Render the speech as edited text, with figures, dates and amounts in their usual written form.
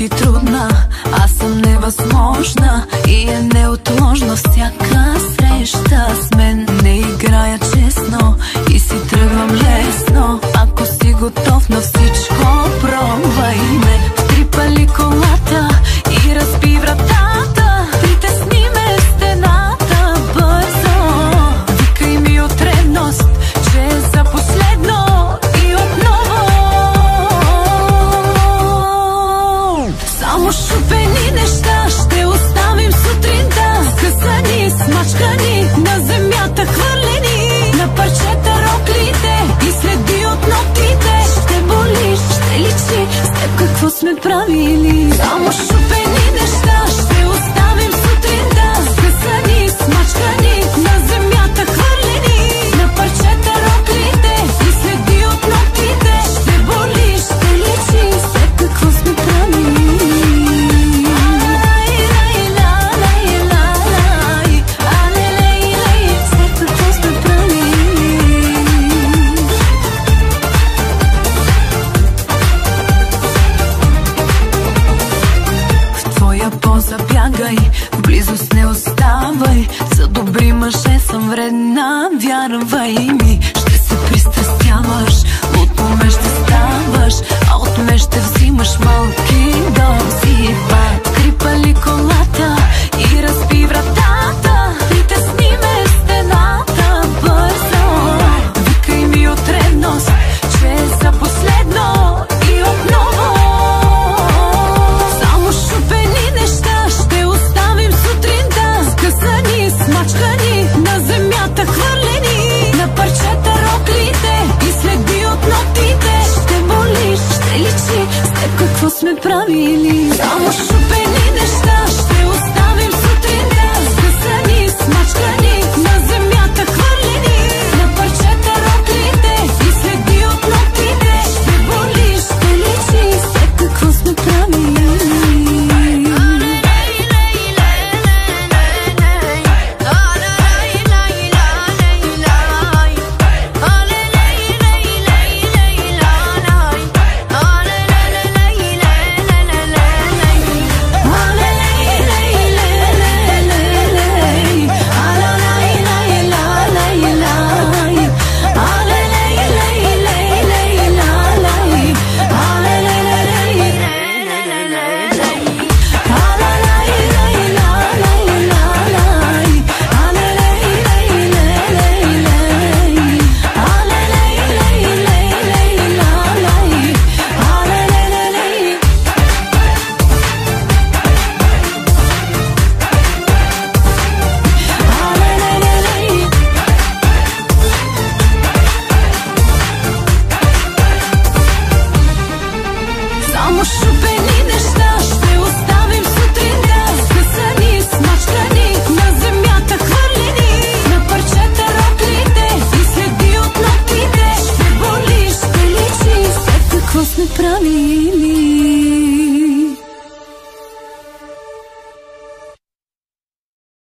ти трудна, аз съм невъзможна и е неотложна всяка среща с мен. Не играя честно и си тръгвам лесно. Ако си готов на всичко, пробвай ме. Втрипали колата и разби вратата, притесни ме стената бързо. Викай ми от ревност, че е за последно и отново. Само шупени неща ще оставим сутринта, скъсани, смачкани, на земята хвърлени, на парчета роклите и следи от ногтите. Ще боли, ще личи, с теб какво сме правили. Само шупени неща ще оставим сутринта, скъсани, смачкани, на земята хвърлени, на парчета роклите и следи от ногтите. Ще боли, ще личи, с теб какво сме правили. Забягай, в близост не оставай. За добри мъже съм вредна, вярвай ми. Ще се пристрастяваш, от мен ще ставаш, а от мен ще взимаш малки дози. Крипали колата и разби вратата, притесни ме стената бързо. Викай ми от ревност, че е за последно и отново. Само шупени неща ще оставим сутринта, скъсани, смачкани, на земята хвърлени, на парчета роклите и следи от ногтите. Ще боли, ще личи, с теб какво сме правили. Само шупени неща ще оставим сутринта, скъсани, смачкани, на земята хвърлени, на парчета роклите и следи от ногтите. Ще боли, ще личи, с теб какво сме правили. Само шупени